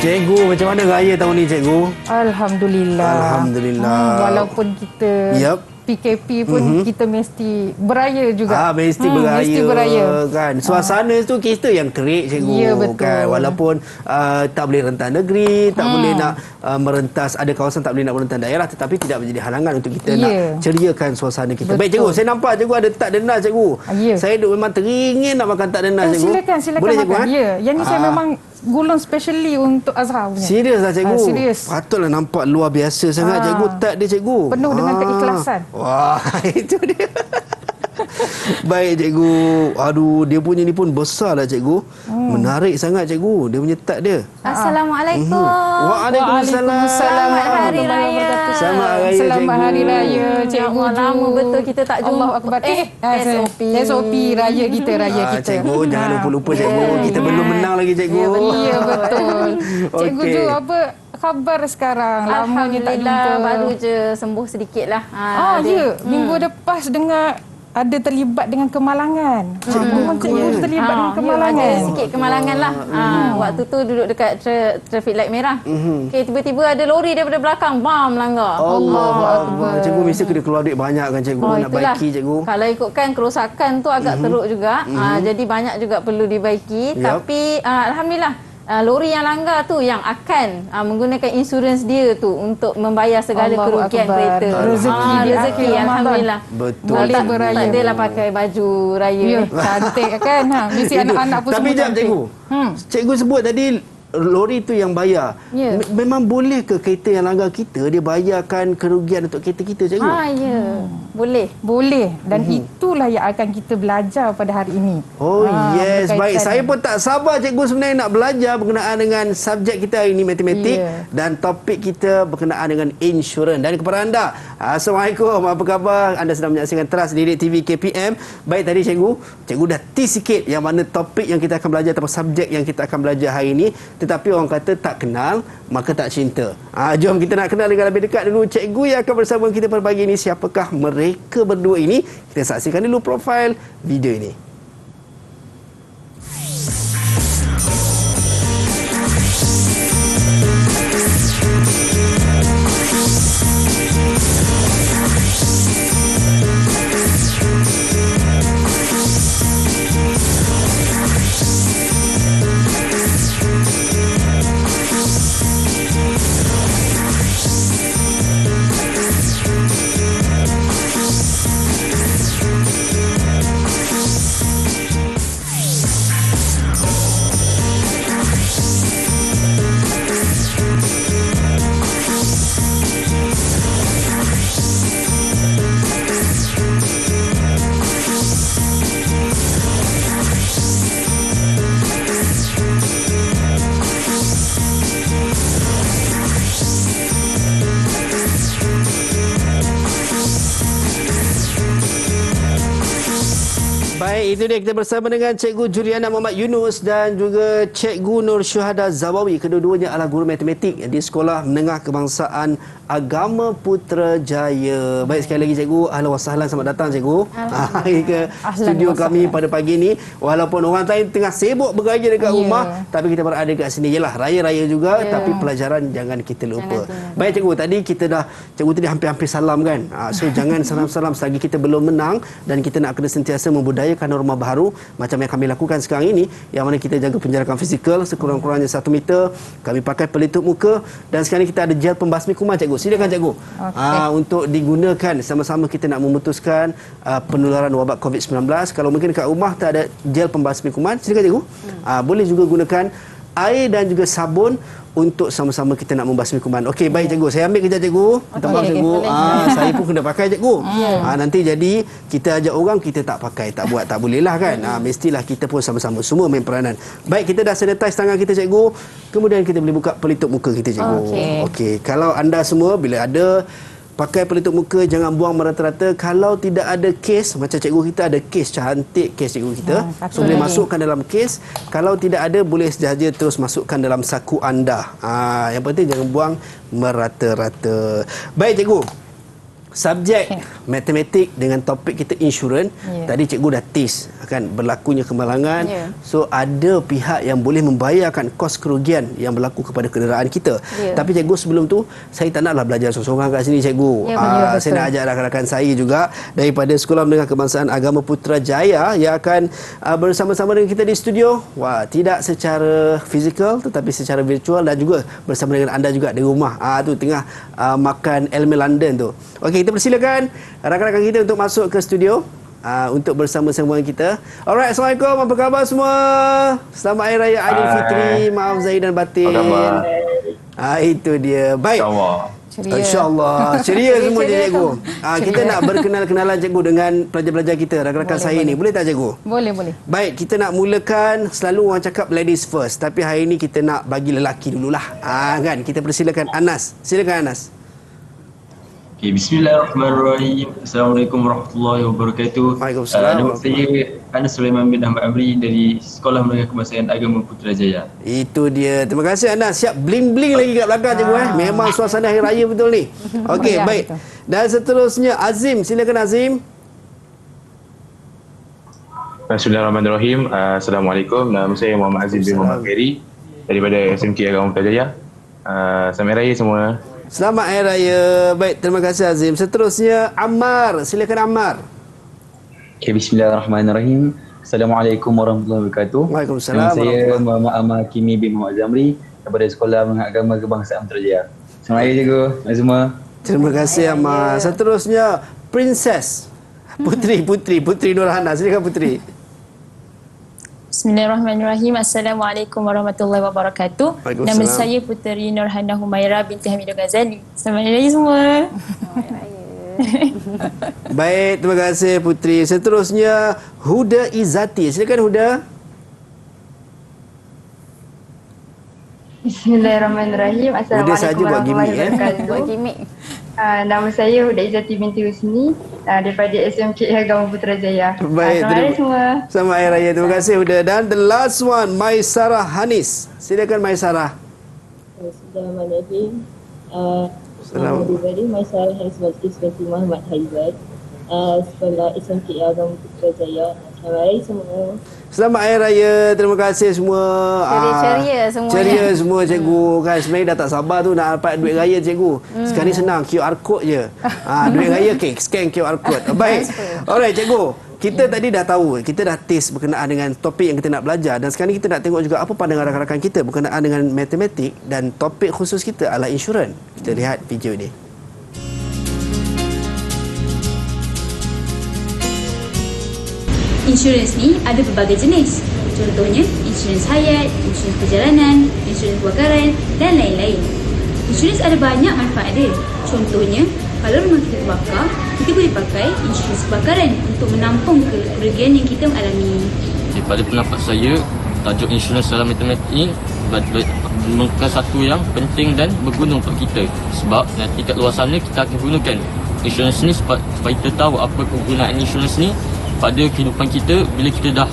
Cikgu, macam mana raya tahun ni, cikgu? Alhamdulillah. Alhamdulillah. Walaupun kita PKP pun kita mesti beraya juga. Mesti beraya. Mesti beraya. Kan? Suasana tu kita yang terik, cikgu. Ya, betul. Kan? Walaupun tak boleh rentas negeri, tak boleh nak merentas, ada kawasan tak boleh nak merentas daerah, tetapi tidak menjadi halangan untuk kita nak ceriakan suasana kita. Betul. Baik, cikgu. Saya nampak cikgu ada tak denas, cikgu. Saya duk memang teringin nak makan tak denas, cikgu. Silakan boleh, makan. cikgu, Ya, yang ni saya memang gulung specially untuk Azhar punya. Serius lah, cikgu? Serius. Patutlah nampak luar biasa sangat, cikgu. Tak dia, cikgu. Penuh dengan keikhlasan. Wah, itu dia. Baik, cikgu. Aduh, dia punya ni pun besar lah, cikgu. Menarik sangat, cikgu. Dia punya tak dia. Assalamualaikum. Waalaikumsalam. Selamat Hari Raya. Selamat Hari Raya, Selamat Hari Raya, cikgu. Lama betul kita tak jumpa. Allah Akbar. SOP raya kita, Cikgu, jangan lupa-lupa, cikgu. Kita belum menang lagi, cikgu. Ya, betul. Cikgu Ju, apa khabar sekarang? Lamanya tak jumpa. Baru je sembuh sedikit lah. Ya. Minggu lepas dengar ada terlibat dengan kemalangan. Cikgu terlibat dengan kemalangan. Ada sikit kemalangan lah. Waktu tu duduk dekat traffic light merah. Okay, tiba-tiba ada lori daripada belakang, bam, melanggar. Allah Akbar. Cikgu mesti kena keluar duit banyak kan, cikgu? Nak baiki, cikgu. Kalau ikutkan kerosakan tu agak teruk juga. Jadi banyak juga perlu dibaiki. Tapi Alhamdulillah, lori yang langgar tu yang akan menggunakan insurans dia tu untuk membayar segala kerugian kereta. Rezeki Alhamdulillah. Betul. Boleh beraya. Tak adalah pakai baju raya. Cantik kan? Mesti anak-anak pun tapi semua cantik. Cikgu. Cikgu sebut tadi lori tu yang bayar. Memang boleh ke kereta yang langgar kita dia bayarkan kerugian untuk kereta kita, cikgu? Boleh. Dan itulah yang akan kita belajar pada hari ini. Yes. Baik, saya pun tak sabar, cikgu, sebenarnya nak belajar berkenaan dengan subjek kita hari ini, matematik, dan topik kita berkenaan dengan insurans. Dan kepada anda, Assalamualaikum, apa khabar? Anda sedang menyaksikan Teras Didik TV KPM. Baik, tadi cikgu dah tease sikit yang mana topik yang kita akan belajar atau subjek yang kita akan belajar hari ini. Tetapi orang kata tak kenal maka tak cinta. Jom kita nak kenal dengan lebih dekat dulu cikgu yang akan bersama kita pada pagi ini. Siapakah mereka berdua ini? Kita saksikan dulu profil video ini. Itu dia, kita bersama dengan Cikgu Juliana Muhammad Yunus dan juga Cikgu Nur Syuhada Zawawi. Kedua-duanya adalah guru matematik di Sekolah Menengah Kebangsaan Agama Putrajaya. Baik, sekali lagi cikgu, ahlan wa sahlan, selamat datang cikgu ke studio kami pada pagi ini. Walaupun orang lain tengah sibuk beraya dekat rumah, tapi kita berada dekat sini. Yelah, raya-raya juga, tapi pelajaran jangan kita lupa. Baik cikgu, tadi cikgu tadi hampir-hampir salam kan. So jangan salam-salam selagi kita belum menang, dan kita nak kena sentiasa membudayakan norma baru macam yang kami lakukan sekarang ini, yang mana kita jaga penjarakan fizikal sekurang-kurangnya 1 meter, kami pakai pelitup muka, dan sekarang ni kita ada gel pembasmi kuman cikgu. Silakan cikgu. Untuk digunakan sama-sama kita nak memutuskan penularan wabak COVID-19. Kalau mungkin dekat rumah tak ada gel pembasmi kuman, silakan cikgu. Boleh juga gunakan air dan juga sabun untuk sama-sama kita nak membasmi kuman. Okey, baik cikgu. Saya ambil kejap cikgu. Minta maaf cikgu. Saya pun kena pakai cikgu. Nanti jadi kita ajak orang kita tak pakai, tak buat, tak boleh lah kan. Mestilah kita pun sama-sama semua main peranan. Baik, kita dah sanitize tangan kita cikgu. Kemudian kita boleh buka pelitup muka kita cikgu. Okey. Kalau anda semua bila ada pakai pelitup muka, jangan buang merata-rata. Kalau tidak ada kes, macam cikgu kita ada kes cantik, kes cikgu kita. So boleh masukkan dalam kes. Kalau tidak ada, boleh sahaja terus masukkan dalam saku anda. Yang penting jangan buang merata-rata. Baik cikgu, subjek matematik dengan topik kita insurans. Tadi cikgu dah tease akan berlakunya kemalangan. So ada pihak yang boleh membayarkan kos kerugian yang berlaku kepada kenderaan kita. Tapi cikgu sebelum tu saya tak naklah belajar sorang-sorang kat sini cikgu. Saya nak ajak rakan-rakan saya juga daripada Sekolah Menengah Kebangsaan Agama Putrajaya yang akan bersama-sama dengan kita di studio. Wah, tidak secara fizikal tetapi secara virtual dan juga bersama dengan anda juga di rumah. Tu tengah makan Elme London tu. Okey, kita persilakan rakan-rakan kita untuk masuk ke studio untuk bersama-sama dengan kita. Alright, Assalamualaikum. Apa khabar semua? Selamat Hari Raya Aidilfitri. Maaf zahir dan batin. Itu dia. Baik. InsyaAllah. Ceria semua je cikgu. Kita nak berkenal-kenalan cikgu dengan pelajar-pelajar kita, rakan-rakan saya ni. Boleh tak cikgu? Boleh. Baik, kita nak mulakan, selalu orang cakap ladies first. Tapi hari ni kita nak bagi lelaki dululah. Kan? Kita persilakan Anas. Silakan Anas. Okay, bismillahirrahmanirrahim. Assalamualaikum warahmatullahi wabarakatuh. Waalaikumsalam. Nama saya Anas Sulaiman bin Ahmad Amri dari Sekolah Menengah Kebangsaan Agama Putrajaya. Itu dia. Terima kasih Anas. Siap bling-bling lagi kat belakang cikgu. Memang suasana hari raya betul ni. Okey, baik. Betul. Dan seterusnya Azim. Silakan Azim. Bismillahirrahmanirrahim. Assalamualaikum. Nama saya Muhammad Azim bin Muhammad Ferry daripada SMK Agama Putrajaya. Selamat Raya semua. Selamat Hari Raya. Baik, terima kasih Azim. Seterusnya Ammar. Silakan Ammar. Okay, bismillahirrahmanirrahim. Assalamualaikum warahmatullahi wabarakatuh. Waalaikumsalam. Nama saya Muhammad Ahmad Kimi bin Muhammad Zamri daripada Sekolah Menengah Agama Kebangsaan Putrajaya. Selamat Raya cikgu. Semua. Terima kasih Ammar. Seterusnya Princess. Putri Nurhana. Silakan Putri. Bismillahirrahmanirrahim. Assalamualaikum warahmatullahi wabarakatuh. Nama saya Puteri Nurhana Humaira binti Hamidul Ghazali. Selamat Hari Raya semua. Baik, terima kasih Putri. Seterusnya Huda Izzati. Silakan Huda. Bismillahirrahmanirrahim. Assalamualaikum warahmatullahi wabarakatuh. Buat gimmick. Nama saya Huda Izzati binti Husni daripada SMK Agama Putrajaya. Baik, selamat Hari semua. Selamat Hari Raya. Terima kasih Huda. Dan the last one, Maisarah Hanis. Silakan Maisarah. Bismillahirrahmanirrahim. Nama pribadi Maisarah Hanis binti Muhammad Haizat. Sekolah SMK Agama Putrajaya. Selamat Hari semua. Selamat Hari Raya. Terima kasih semua. Ceria semua. Ceria semua cikgu. Kan sebenarnya dah tak sabar tu nak dapat duit raya cikgu. Sekarang ni senang, QR code je. Duit raya scan QR code. Baik. Alright cikgu. Kita tadi dah tahu, kita dah taste berkenaan dengan topik yang kita nak belajar dan sekarang ni kita nak tengok juga apa pandangan rakan-rakan kita berkenaan dengan matematik dan topik khusus kita adalah insurans. Kita lihat video ini. Insurans ni ada berbagai jenis. Contohnya, insurans hayat, insurans perjalanan, insurans kebakaran dan lain-lain. Insurans ada banyak manfaat dia. Contohnya, kalau rumah kita terbakar, kita boleh pakai insurans kebakaran untuk menampung kerugian yang kita alami. Daripada pendapat saya, tajuk insurans dalam matematik ini merupakan satu yang penting dan berguna untuk kita. Sebab nanti kat luar sana kita akan gunakan insurans ni supaya kita tahu apa kegunaan insurans ni pada kehidupan kita bila kita dah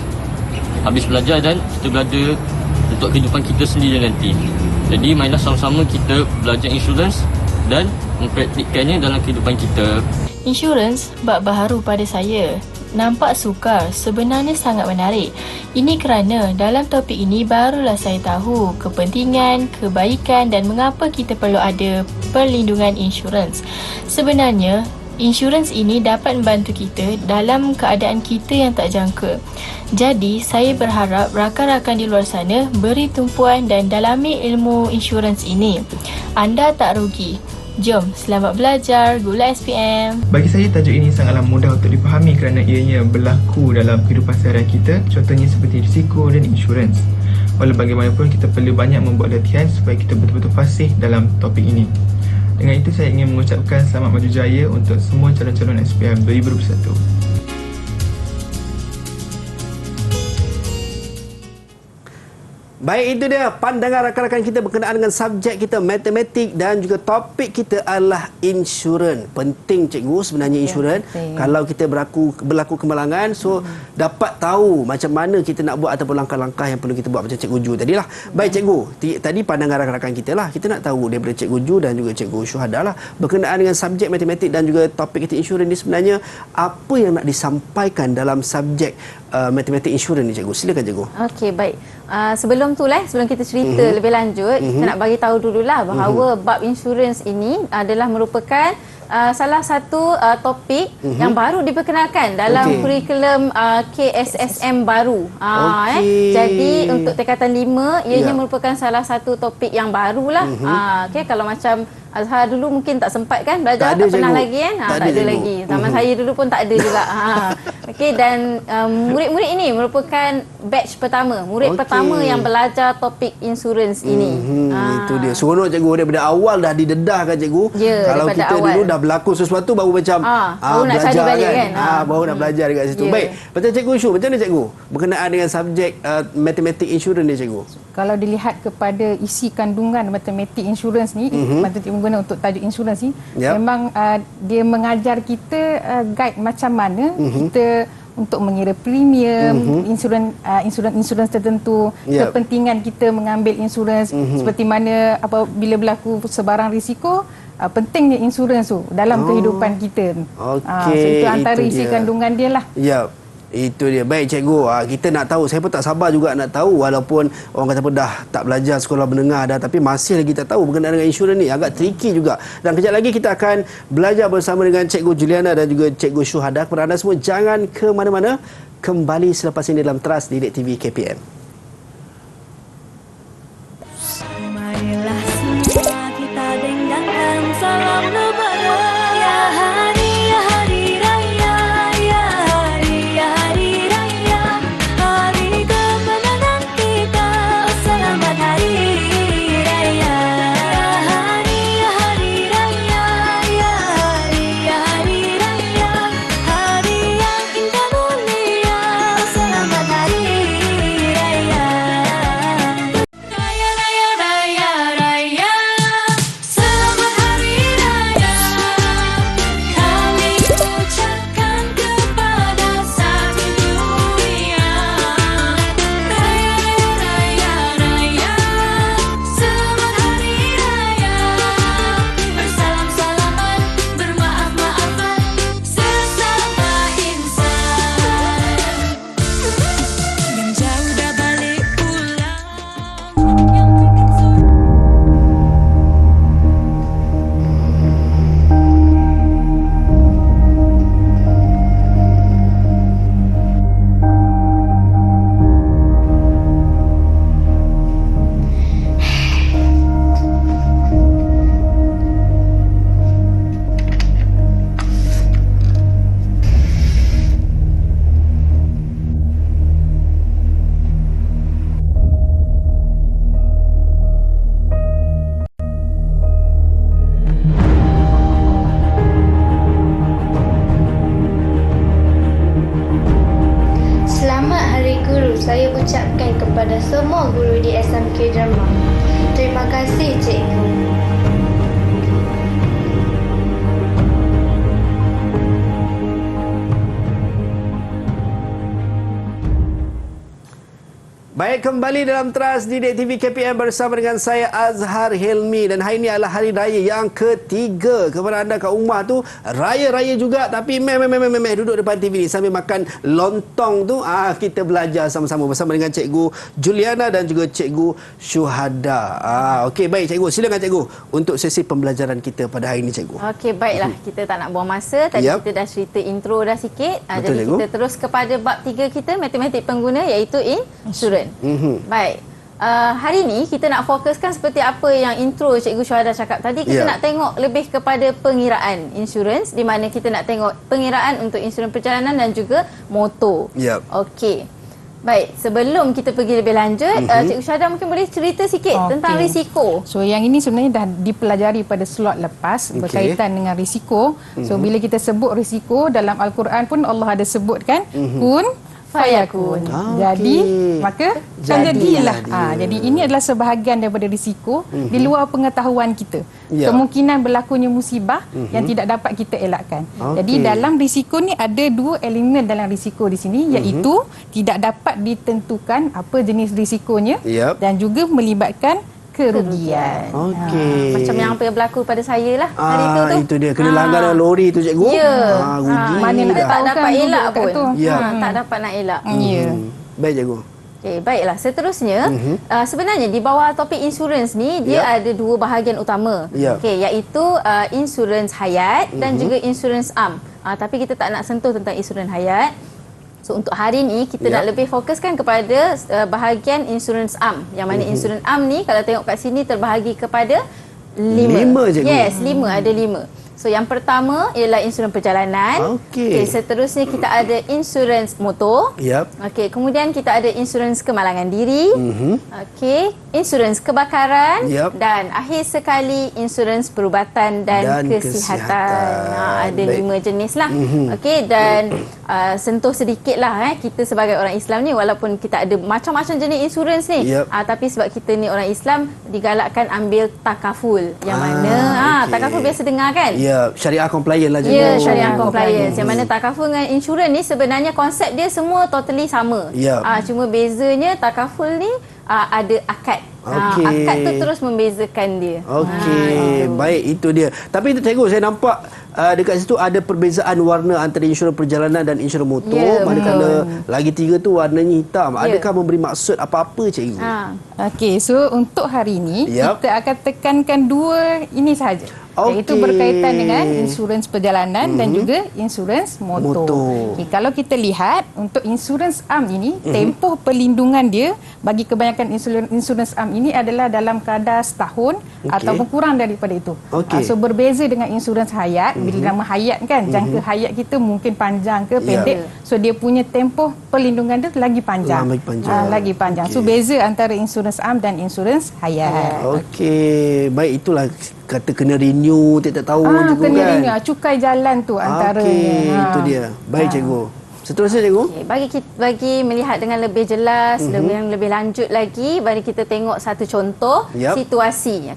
habis belajar dan kita berada untuk kehidupan kita sendiri nanti. Jadi mainlah sama-sama kita belajar insurans dan mempraktikkannya dalam kehidupan kita. Insurans bab baharu pada saya. Nampak sukar, sebenarnya sangat menarik. Ini kerana dalam topik ini barulah saya tahu kepentingan, kebaikan dan mengapa kita perlu ada perlindungan insurans. Sebenarnya, insurans ini dapat membantu kita dalam keadaan kita yang tak jangka. Jadi, saya berharap rakan-rakan di luar sana beri tumpuan dan dalami ilmu insurans ini. Anda tak rugi. Jom, selamat belajar. Gula SPM. Bagi saya, tajuk ini sangatlah mudah untuk dipahami kerana ianya berlaku dalam kehidupan seharian kita, contohnya seperti risiko dan insurans. Walau bagaimanapun, kita perlu banyak membuat latihan supaya kita betul-betul fasih dalam topik ini. Dengan itu, saya ingin mengucapkan selamat maju jaya untuk semua calon-calon SPM 2021. Baik, itu dia pandangan rakan-rakan kita berkenaan dengan subjek kita matematik dan juga topik kita adalah insurans. Penting cikgu sebenarnya insurans. Kalau kita berlaku kemalangan, so dapat tahu macam mana kita nak buat ataupun langkah-langkah yang perlu kita buat macam Cikgu Ju tadilah. Baik cikgu, tadi pandangan rakan-rakan kita lah. Kita nak tahu daripada Cikgu Ju dan juga Cikgu Syuhada lah berkenaan dengan subjek matematik dan juga topik kita insurans ni sebenarnya apa yang nak disampaikan dalam subjek matematik insurans ni cikgu. Silakan cikgu. Okey, baik. Sebelum kita cerita lebih lanjut, kita nak bagi tahu dululah bahawa bab insurans ini adalah merupakan salah satu topik yang baru diperkenalkan dalam kurikulum KSSM baru. Jadi untuk tingkatan 5 ianya merupakan salah satu topik yang barulah. Okey, kalau macam Azhar dulu mungkin tak sempat kan belajar, tak pernah lagi kan? Tak ada lagi. Zaman saya dulu pun tak ada juga. Okey, dan murid-murid ini merupakan batch pertama, murid pertama yang belajar topik insurans ini. Itu dia. Seronok cikgu, daripada awal dah didedahkan cikgu. Kalau kita awal dulu dah berlaku sesuatu baru macam baru nak cari balik kan. Baru nak belajar dekat situ. Baik, macam Cikgu Syu, macam mana cikgu berkenaan dengan subjek matematik insurans ni cikgu? Kalau dilihat kepada isi kandungan matematik insurans ni, matematik guna untuk tajuk insurans ni, memang dia mengajar kita guide macam mana kita untuk mengira premium, insurans tertentu, kepentingan kita mengambil insurans, seperti mana apabila berlaku sebarang risiko, pentingnya insurans tu dalam kehidupan kita. So itu antara isi kandungan dia lah. Itu dia. Baik cikgu, kita nak tahu, saya pun tak sabar juga nak tahu, walaupun orang kata pun dah tak belajar sekolah menengah dah, tapi masih lagi tak tahu berkenaan dengan insurans ni. Agak tricky juga. Dan kejap lagi kita akan belajar bersama dengan Cikgu Juliana dan juga Cikgu Syuhada. Kepada anda semua, jangan ke mana-mana. Kembali selepas ini dalam Trust Didik TV KPM. Marilah semua kita dendangkan salam lebaran. Ya hari raya, ya hari raya, hari kemenangan kita. Selamat hari raya. Ya hari raya, ya hari raya, hari yang indah mulia. Selamat hari raya. Raya raya raya raya, selamat hari raya. Kami ucapkan kepada satu dunia. Raya raya raya, selamat hari raya. Bersalam-salaman, bermaaf-maafan sesama insan. Yang jauh dah balik pulang, yang Selamat Hari Guru saya ucapkan kepada semua guru di SMK Drama. Terima kasih cikgu. Baik, kembali dalam Trust Didik TV KPM bersama dengan saya Azhar Hilmi, dan hari ini adalah hari raya yang ketiga. Kepada anda kat rumah tu, raya-raya juga tapi duduk depan TV ni sambil makan lontong tu, kita belajar sama-sama bersama dengan Cikgu Juliana dan juga Cikgu Syuhada. Okey, baik cikgu, silakan cikgu untuk sesi pembelajaran kita pada hari ini cikgu. Okey, baiklah, kita tak nak buang masa. Tadi kita dah cerita intro dah sikit. Jadi cikgu, kita terus kepada bab 3 kita, matematik pengguna, iaitu insurans. Baik. Hari ni kita nak fokuskan seperti apa yang intro Cikgu Syuhada cakap tadi. Kita nak tengok lebih kepada pengiraan insurans, di mana kita nak tengok pengiraan untuk insurans perjalanan dan juga motor. Okey. Baik, sebelum kita pergi lebih lanjut, Cikgu Syuhada mungkin boleh cerita sikit tentang risiko. So yang ini sebenarnya dah dipelajari pada slot lepas berkaitan dengan risiko. So bila kita sebut risiko dalam Al-Quran pun Allah ada sebutkan kun fayakun. Jadi maka jadilah. Jadi ini adalah sebahagian daripada risiko di luar pengetahuan kita. Kemungkinan berlakunya musibah yang tidak dapat kita elakkan. Jadi dalam risiko ni ada dua elemen dalam risiko di sini, iaitu tidak dapat ditentukan apa jenis risikonya dan juga melibatkan kerugian. Macam yang apa yang berlaku pada saya lah hari tu. Itu dia, kena langgar lori tu cikgu. Rugi. Mana nak tak dapat elak pun. Ya. Tak dapat nak elak. Baik cikgu. Okay, baiklah. Seterusnya, sebenarnya di bawah topik insurans ni, dia ada dua bahagian utama. Okay, iaitu insurans hayat dan juga insurans am. Tapi kita tak nak sentuh tentang insurans hayat. So untuk hari ni kita nak lebih fokuskan kepada bahagian insurans am. Yang mana insurans am ni kalau tengok kat sini terbahagi kepada 5. 5 je. Yes, 5, ada 5. So yang pertama ialah insurans perjalanan. Seterusnya kita ada insurans motor. Okey, kemudian kita ada insurans kemalangan diri. Okey, insurans kebakaran dan akhir sekali insurans perubatan dan kesihatan. Ada 5 jenis lah. Okey, dan sentuh sedikitlah kita sebagai orang Islam ni, walaupun kita ada macam-macam jenis insurans ni, tapi sebab kita ni orang Islam digalakkan ambil takaful. Yang mana takaful biasa dengar kan? Syariah compliant lah cikgu. Ya, syariah compliance. Yang mana takaful dengan insurans ni sebenarnya konsep dia semua totally sama. Cuma bezanya takaful ni ada akad. Akad tu terus membezakan dia. Baik, itu dia. Tapi cikgu, saya nampak dekat situ ada perbezaan warna antara insurans perjalanan dan insurans motor. Manakala lagi 3 tu warnanya hitam. Adakah memberi maksud apa-apa cikgu? Okey, so untuk hari ini kita akan tekankan 2 ini sahaja. Iaitu berkaitan dengan insurans perjalanan dan juga insurans motor. Okay, kalau kita lihat untuk insurans am ini, tempoh perlindungan dia bagi kebanyakan insurans am ini adalah dalam kadar setahun ataupun kurang daripada itu. So berbeza dengan insurans hayat, bila nama hayat kan, jangka hayat kita mungkin panjang ke pendek. So dia punya tempoh perlindungan dia lagi panjang. Lagi panjang. So beza antara insurans am dan insurans hayat. Baik, itulah kata kena renew tiap-tiap tahun juga kena kan. Renew, cukai jalan tu antaranya. Itu dia. Baik cikgu. Seterusnya cikgu. Bagi melihat dengan lebih jelas, lebih lanjut lagi, mari kita tengok satu contoh situasi.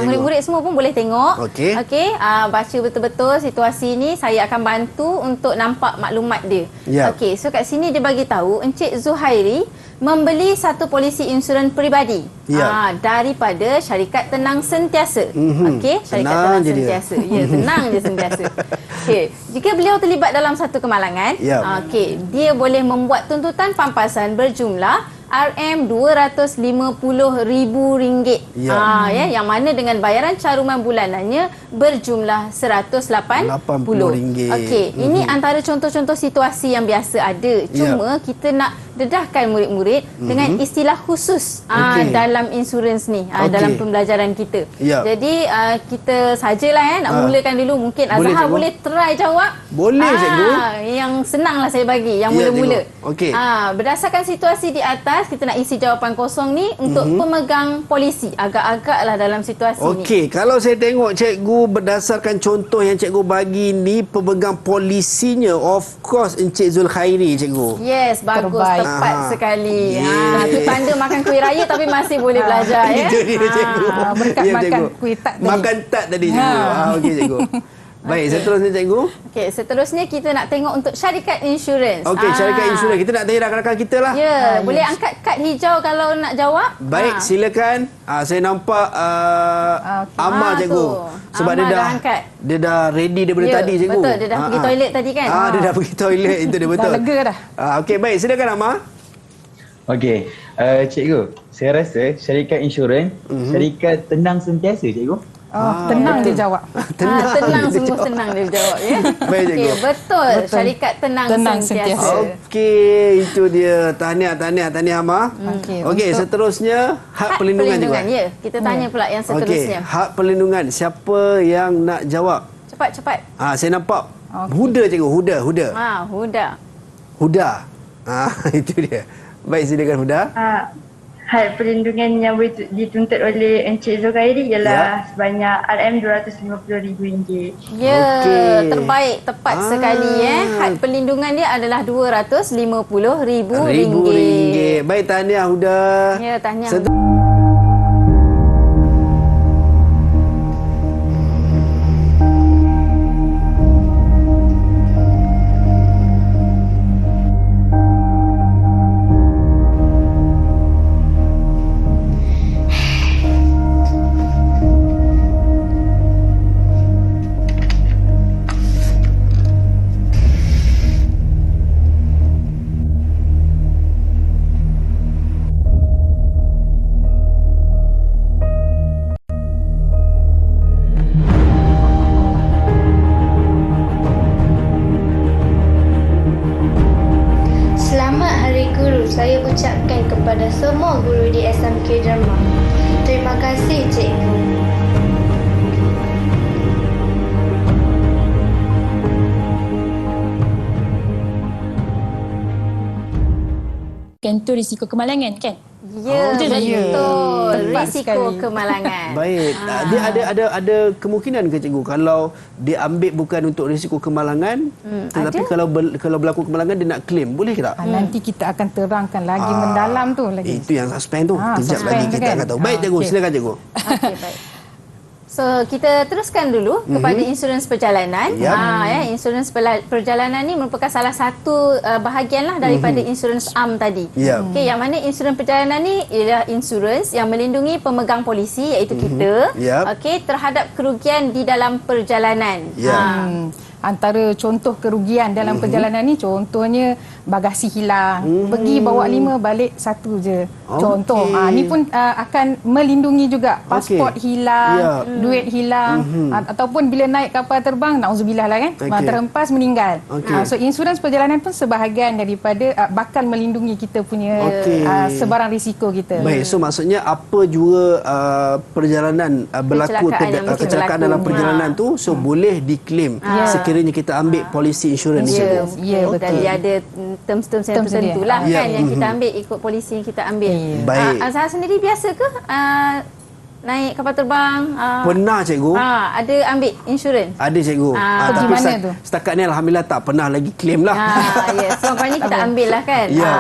Murid-murid semua pun boleh tengok. Baca betul-betul situasi ni, saya akan bantu untuk nampak maklumat dia. So kat sini dia bagi tahu Encik Zuhairi membeli satu polisi insurans peribadi daripada syarikat Tenang Sentiasa. Syarikat Tenang Sentiasa. Ya, tenang je sentiasa. Jika beliau terlibat dalam satu kemalangan, dia boleh membuat tuntutan pampasan berjumlah RM250,000. Yang mana dengan bayaran caruman bulanannya berjumlah RM180. Ini antara contoh-contoh situasi yang biasa ada. Cuma kita nak dedahkan murid-murid dengan istilah khusus dalam insurans ni, dalam pembelajaran kita. Jadi kita sajalah nak mulakan dulu. Mungkin Azhar boleh try jawab. Boleh cikgu. Yang senanglah saya bagi, yang mula-mula. Berdasarkan situasi di atas, kita nak isi jawapan kosong ni untuk pemegang polisi. Agak-agaklah dalam situasi ni. Kalau saya tengok cikgu berdasarkan contoh yang cikgu bagi ni, pemegang polisinya of course Encik Zulkhairi cikgu. Yes, bagus. Tepat sekali. Itu tanda makan kuih raya tapi masih boleh belajar. Itu dia cikgu. Berkat makan kuih tat tadi. Makan tat tadi cikgu. Okey cikgu. Baik, seterusnya cikgu. Seterusnya kita nak tengok untuk syarikat insurans. Syarikat insurans. Kita nak tanya rakan-rakan kita lah. Boleh angkat kad hijau kalau nak jawab. Baik, silakan. Saya nampak Amar cikgu. Sebab dia dah ready daripada tadi cikgu. Betul, dia dah pergi toilet tadi kan. Dia dah pergi toilet, itu dia betul. Dah lega dah. Okey, baik, silakan Amar. Cikgu, saya rasa syarikat insurans, syarikat Tenang Sentiasa cikgu. Tenang dia jawab. Tenang semua senang dia jawab ya. Betul. Syarikat Tenang Sentiasa. Itu dia. Tahniah Amar. Okey, seterusnya hak perlindungan juga. Ya, kita tanya pula yang seterusnya. Hak perlindungan. Siapa yang nak jawab? Cepat. Saya nampak Huda cikgu. Huda. Huda. Itu dia. Baik, silakan Huda. had perlindungan yang dituntut oleh Encik Zulkhairi ialah sebanyak RM250,000. Ya, Okey. terbaik, tepat sekali Had perlindungan dia adalah RM250,000. RM1,000. Baik, tahniah Huda. Ya, tahniah. Selamat Hari Guru saya ucapkan kepada semua guru di SMK Derma. Terima kasih cikgu. Kan tu risiko kemalangan kan? Ya, Betul tak? betul. Tepat Risiko sekali. kemalangan. Baik. Dia ada kemungkinan ke cikgu kalau dia ambil bukan untuk risiko kemalangan, tetapi kalau berlaku kemalangan dia nak claim, boleh ke tak? Nanti kita akan terangkan lagi mendalam tu lagi. Itu yang suspend tu. Kejap suspend lagi tu kita kan? akan tahu. Baik cikgu, okey. silakan cikgu. Okey, baik. So, kita teruskan dulu kepada insurans perjalanan. Yap. Insurans perjalanan ni merupakan salah satu bahagian lah daripada insurans am tadi. Yap. Okey, yang mana insurans perjalanan ni ialah insurans yang melindungi pemegang polisi iaitu kita, Yap. okey, terhadap kerugian di dalam perjalanan. Ya. Antara contoh kerugian dalam perjalanan ni, contohnya bagasi hilang, pergi bawa 5 balik 1 je. Contoh. Ni pun akan melindungi juga pasport hilang, duit hilang, ataupun bila naik kapal terbang, nauzubillah lah kan, terhempas meninggal. So insurans perjalanan pun sebahagian daripada bakal melindungi kita punya sebarang risiko kita. Baik, so maksudnya apa juga perjalanan berlaku kecelakaan dalam perjalanan tu, so boleh diklaim sekiranya kita ambil polisi insurans Ya, tersebut. betul. Dan dia ada terms-terms yang tertentu lah kan yang kita ambil ikut polisi yang kita ambil. Baik. Azhar sendiri biasa ke naik kapal terbang? Pernah cikgu. Ada ambil insurans? Ada cikgu. Pergi Tapi mana tu? setakat ni alhamdulillah tak pernah lagi claim lah. Ya, so maknanya kita ambil lah kan. Ya.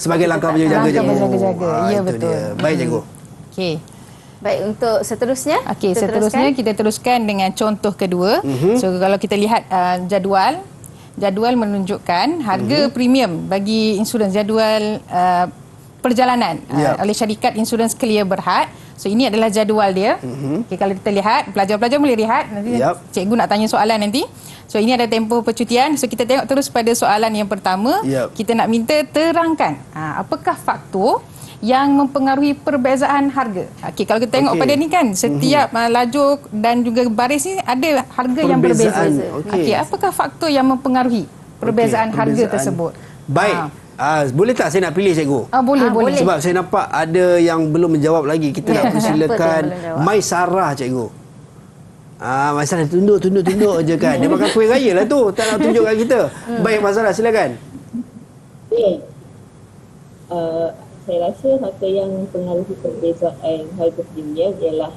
Sebagai langkah menjaga cikgu. Berjaga-jaga. Ya, Itu betul. dia. Baik cikgu. Okey. Baik, untuk seterusnya? Okey, seterusnya kita teruskan dengan contoh kedua. So kalau kita lihat jadual menunjukkan harga premium bagi insurans jadual perjalanan oleh syarikat insurans Clear Berhad. So ini adalah jadual dia. Okay, kalau kita lihat, pelajar-pelajar boleh lihat, nanti cikgu nak tanya soalan nanti. So ini ada tempoh percutian. So kita tengok terus pada soalan yang pertama. Kita nak minta terangkan apakah faktor yang mempengaruhi perbezaan harga. Okey, kalau kita tengok pada ni kan, setiap lajur dan juga baris ni ada harga yang berbeza. Okey, apakah faktor yang mempengaruhi perbezaan harga tersebut? Baik. Boleh tak saya nak pilih cikgu? Boleh. Sebab saya nampak ada yang belum menjawab lagi. Kita nak persilakan Mai Sarah cikgu. Mai Sarah tunduk je kan. Dia makan kuih raya lah tu. Tak nak tunjukkan kita. Baik Mai Sarah, silakan. Saya rasa faktor yang mempengaruhi perbezaan harga premium ialah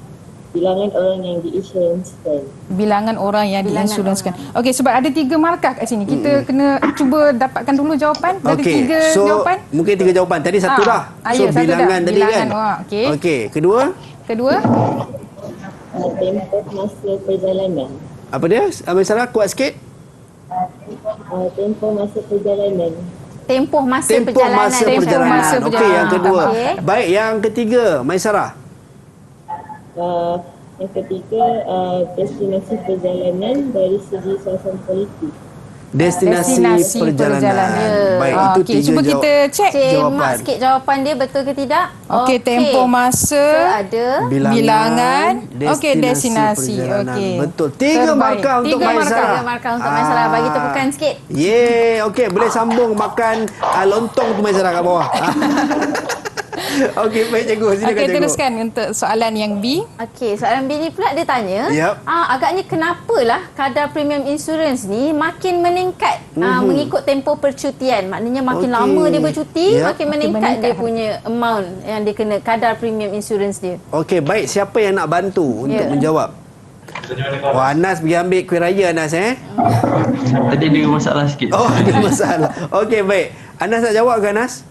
bilangan orang yang diinsurансkan. Bilangan orang yang diinsurансkan. Okey, sebab ada 3 markah kat sini. Kita kena cuba dapatkan dulu jawapan. Ada 3 jawapan. Mungkin 3 jawapan. Tadi satu dah. So bilangan tadi kan. Okey, kedua? Tempoh masa perjalanan. Apa dia? Mai Sarah kuat sikit. Tempoh masa perjalanan. Tempoh masa perjalanan. Okey, yang kedua. Baik, yang ketiga, Mai Sarah. Yang ketiga, destinasi perjalanan dari segi suasana politik. Destinasi perjalanan. Baik, itu 3 cuba kita cek jawapan. Sikit jawapan dia betul ke tidak? Okey, tempoh masa, ada bilangan, okey, destinasi. Okey. Betul. 3 markah untuk Mai Sarah. 3 markah untuk Mai Sarah. Bagi tepukan sikit. Okey, boleh sambung makan lontong tu Mai Sarah kat bawah. Okey, baik cikgu. Silakan Okey, cikgu. teruskan untuk soalan yang B. Okey, soalan B ni pula dia tanya, agaknya kenapalah kadar premium insurans ni makin meningkat mengikut tempoh percutian. Maknanya makin lama dia bercuti, makin meningkat dia punya amount yang dia kena, kadar premium insurans dia. Okey, baik. Siapa yang nak bantu untuk menjawab? Anas pergi ambil kuih raya Anas Tadi ada masalah sikit. Oh, ada masalah. Okey, baik. Anas nak jawab ke Anas?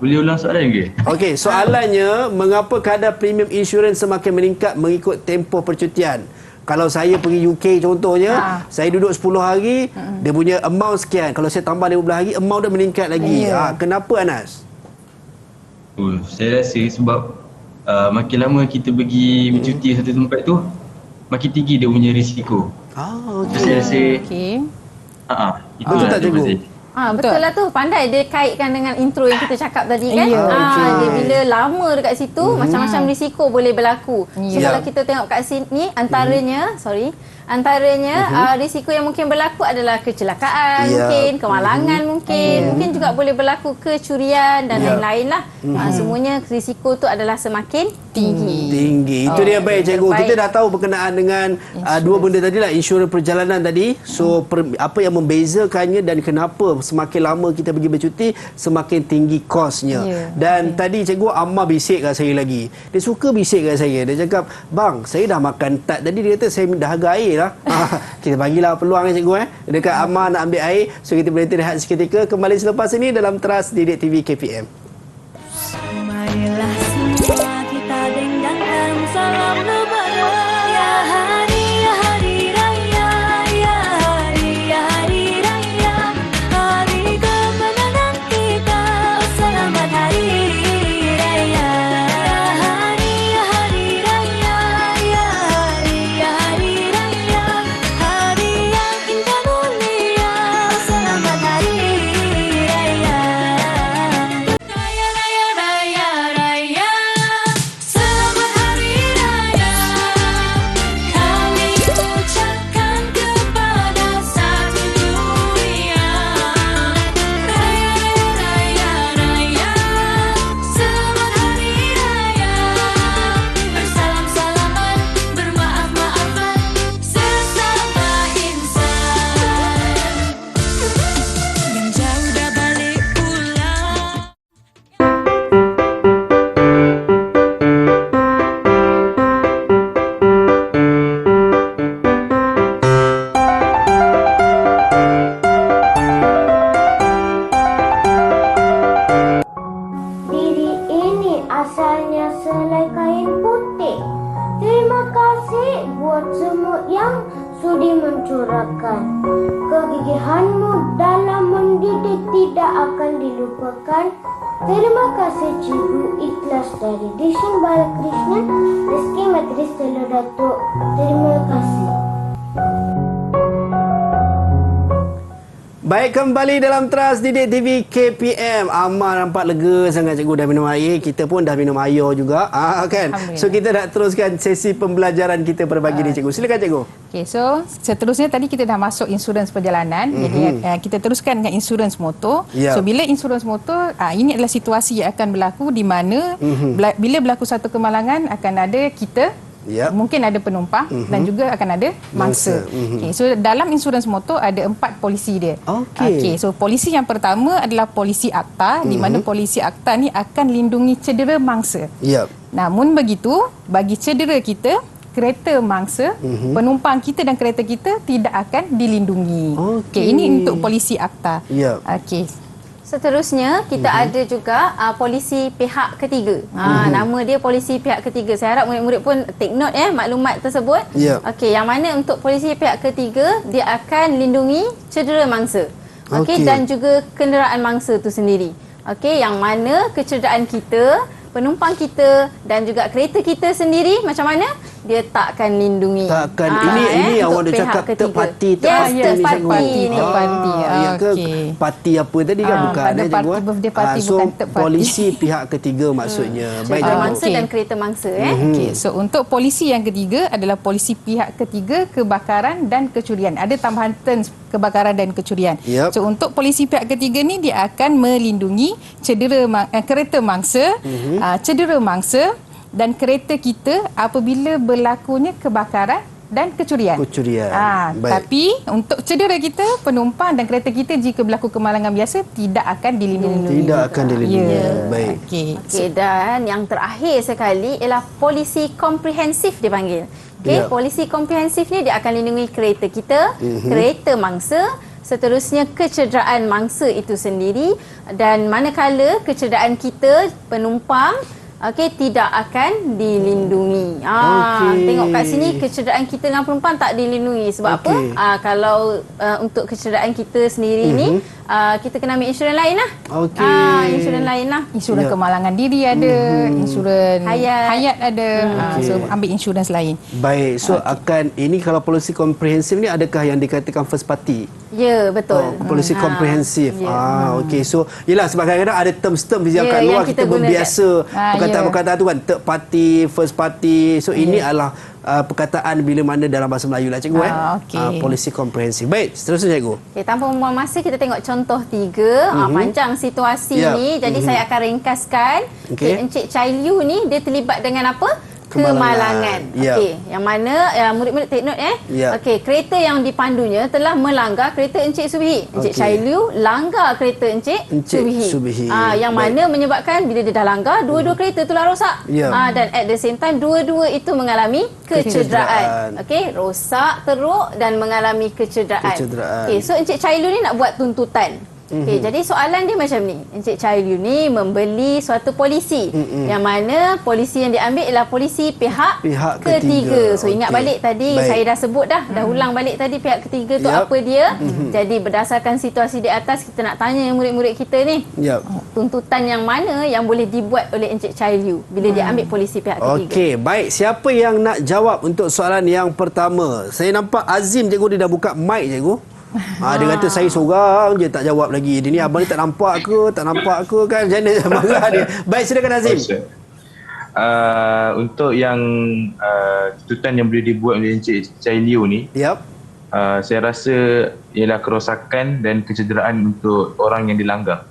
Boleh ulang soalan ke? Okey, soalannya mengapa kadar premium insurans semakin meningkat mengikut tempoh percutian? Kalau saya pergi UK contohnya, saya duduk 10 hari, dia punya amount sekian. Kalau saya tambah 15 hari, amount dia meningkat lagi. Kenapa Anas? Saya rasa sebab makin lama kita pergi bercuti satu tempat tu, makin tinggi dia punya risiko. Saya rasa betul tak cikgu? Betul lah tu, pandai dia kaitkan dengan intro yang kita cakap tadi kan. Dia bila lama dekat situ, macam-macam risiko boleh berlaku. So kalau kita tengok kat sini, antaranya risiko yang mungkin berlaku adalah kecelakaan, mungkin kemalangan, mungkin juga boleh berlaku kecurian dan lain-lain lah. Semuanya risiko tu adalah semakin tinggi. Itu dia baik cikgu. Kita dah tahu berkenaan dengan dua benda tadi lah, insurans perjalanan tadi. So apa yang membezakannya dan kenapa semakin lama kita pergi bercuti semakin tinggi kosnya. Dan tadi cikgu Amma bisik kat saya lagi. Dia suka bisik kat saya. Dia cakap, "Bang, saya dah makan tart." Tadi dia kata saya dahaga air lah. Kita bagilah peluang cikgu dekat Amma nak ambil air. So kita boleh rehat seketika. Kembali selepas ini dalam Teras Didik TV KPM. Marilah semua kita dendangkan salam lebaran. Ya hari raya, ya hari raya, hari kemenangan kita. Selamat hari raya. Ya hari raya, ya hari raya, hari yang indah mulia. Selamat hari raya. Raya raya raya raya, selamat hari raya. Kami ucapkan kepada satu dunia. Raya raya raya, selamat hari raya. Bersalam-salaman, bermaaf-maafan sesama insan. Yang jauh dah balik pulang. Diri ini asalnya selai kain putih. Terima kasih buat semut yang sudi mencurahkan. Kegigihanmu dalam mendidik tidak akan dilupakan. Terima kasih Cikgu. Ikhlas dari Dishin Balakrishnan, Rizky Matris Telur Datuk. Terima kasih. Baik, kembali dalam Teras Didik TV KPM. Amma nampak lega sangat cikgu dah minum air. Kita pun dah minum air juga. Kan? So kita nak teruskan sesi pembelajaran kita pada pagi ni cikgu. Silakan cikgu. Okey, so seterusnya tadi kita dah masuk insurans perjalanan. Jadi kita teruskan dengan insurans motor. So bila insurans motor, ini adalah situasi yang akan berlaku di mana bila berlaku satu kemalangan akan ada kita, mungkin ada penumpang dan juga akan ada mangsa. Okay, so dalam insurans motor ada 4 polisi dia. Okay, so polisi yang pertama adalah polisi akta, di mana polisi akta ni akan lindungi cedera mangsa. Namun begitu, bagi cedera kita, kereta mangsa, penumpang kita dan kereta kita tidak akan dilindungi. Okay, ini untuk polisi akta. Okay. Seterusnya kita ada juga polisi pihak ketiga. Nama dia polisi pihak ketiga. Saya harap murid-murid pun take note maklumat tersebut. Okey, yang mana untuk polisi pihak ketiga dia akan lindungi cedera mangsa. Okey, dan juga kenderaan mangsa tu sendiri. Okey, yang mana kecederaan kita, penumpang kita dan juga kereta kita sendiri macam mana dia takkan lindungi. Takkan. Ini yang orang cakap third party ni cikgu. Ya ke parti apa tadi kan bukan cikgu. Birthday party So bukan third party. polisi pihak ketiga maksudnya. Baik Kereta cikgu. mangsa dan kereta mangsa Okey, so untuk polisi yang ketiga adalah polisi pihak ketiga kebakaran dan kecurian. Ada tambahan terms kebakaran dan kecurian. Yep. So untuk polisi pihak ketiga ni dia akan melindungi kereta mangsa, cedera mangsa dan kereta kita apabila berlakunya kebakaran dan kecurian. Baik. Tapi untuk cedera kita, penumpang dan kereta kita jika berlaku kemalangan biasa tidak akan dilindungi. Tidak akan dilindungi. Baik. Okey, dan yang terakhir sekali ialah polisi komprehensif dipanggil. Okey, polisi komprehensif ni dia akan lindungi kereta kita, kereta mangsa, seterusnya kecederaan mangsa itu sendiri, dan manakala kecederaan kita penumpang tidak akan dilindungi. Tengok kat sini kecederaan kita dengan penumpang tak dilindungi. Sebab apa? Kalau untuk kecederaan kita sendiri ni kita kena ambil insurans lain lah. Insurans lain lah. Insurans kemalangan diri ada, insurans hayat ada. So ambil insurans lain. Baik. So akan ini kalau polisi komprehensif ni adakah yang dikatakan first party? Ya, betul. Polisi komprehensif. Okey. So yalah sebab kadang-kadang ada term-term yang kat luar kita berbiasa perkataan-perkataan tu kan, third party, first party. So ini adalah perkataan bila mana dalam bahasa Melayu lah cikgu polisi komprehensif. Baik, seterusnya cikgu. Okey, tanpa membuang masa kita tengok contoh 3. Panjang situasi ni, jadi saya akan ringkaskan. Encik Chai Liu ni dia terlibat dengan apa? Kemalangan. Okey, yang mana murid-murid take note Okey, kereta yang dipandunya telah melanggar kereta Encik Subihi. Encik Chai Liu langgar kereta Encik Subihi. Yang mana menyebabkan bila dia dah langgar, dua-dua kereta tu lah rosak. Dan at the same time dua-dua itu mengalami kecederaan. Okey, rosak, teruk dan mengalami kecederaan. Okey, so Encik Chai Liu ni nak buat tuntutan. Okey, jadi soalan dia macam ni. Encik Chai Liu ni membeli suatu polisi yang mana polisi yang diambil ialah polisi pihak ketiga. So ingat balik tadi saya dah sebut dah ulang balik tadi pihak ketiga tu apa dia. Jadi berdasarkan situasi di atas kita nak tanya murid-murid kita ni. Tuntutan yang mana yang boleh dibuat oleh Encik Chai Liu bila dia ambil polisi pihak ketiga. Okey, baik. Siapa yang nak jawab untuk soalan yang pertama? Saya nampak Azim cikgu dia dah buka mic cikgu. Dia kata saya seorang je tak jawab lagi. Dia ni abang ni tak nampak ke kan macam mana marah dia. Baik, silakan Azim. Untuk yang tuntutan yang boleh dibuat oleh Encik Chai Liu ni, saya rasa ialah kerosakan dan kecederaan untuk orang yang dilanggar.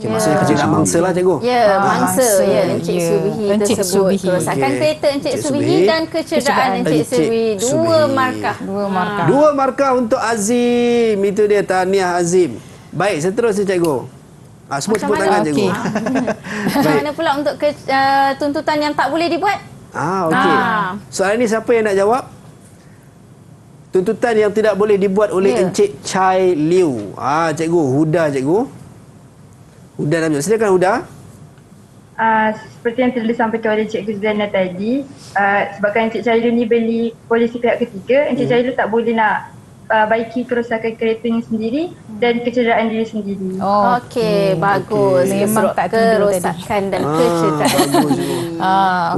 Maksudnya kecederaan mangsa lah cikgu. Ya, mangsa. Encik Subihi tersebut. Kerosakan kereta Encik Subihi dan kecederaan Encik Subihi. Dua markah untuk Azim. Itu dia, tahniah Azim. Baik, seterusnya cikgu. Semua tepuk tangan cikgu. Macam mana pula untuk tuntutan yang tak boleh dibuat? Okey. Soalan ni siapa yang nak jawab? Tuntutan yang tidak boleh dibuat oleh Encik Chai Liu. Cikgu, Huda cikgu. Huda nak jawab. Silakan Huda. Seperti yang telah disampaikan oleh Cikgu Zainal tadi, sebabkan Encik Chai Liu ni beli polisi pihak ketiga, Encik Chai Liu tak boleh nak baiki kerosakan keretanya sendiri dan kecederaan diri sendiri. Okey, bagus. Memang tak tidur kerosakan dan kecederaan.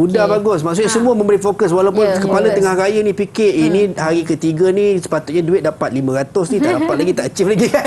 Udah bagus. Maksudnya semua memberi fokus walaupun kepala tengah raya ni fikir ini hari ketiga ni sepatutnya duit dapat 500 ni tak dapat lagi, tak achieve lagi kan.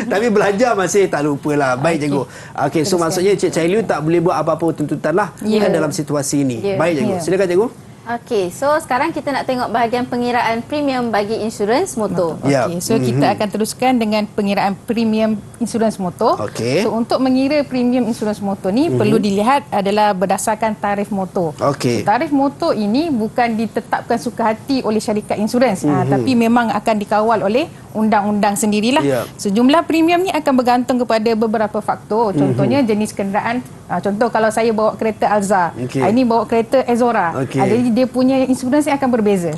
Tapi belajar masih tak lupalah. Baik cikgu. Okey, so maksudnya Encik Chai Liu tak boleh buat apa-apa tuntutan lah dalam situasi ini. Baik cikgu. Silakan cikgu. Okey, so sekarang kita nak tengok bahagian pengiraan premium bagi insurans motor. Okey, so kita akan teruskan dengan pengiraan premium insurans motor. So untuk mengira premium insurans motor ni perlu dilihat adalah berdasarkan tarif motor. So, tarif motor ini bukan ditetapkan suka hati oleh syarikat insurans, tapi memang akan dikawal oleh undang-undang sendirilah. Sejumlah premium ni akan bergantung kepada beberapa faktor. Contohnya jenis kenderaan. Contoh kalau saya bawa kereta Alza, ini bawa kereta Ezora. Jadi dia punya insurans yang akan berbeza.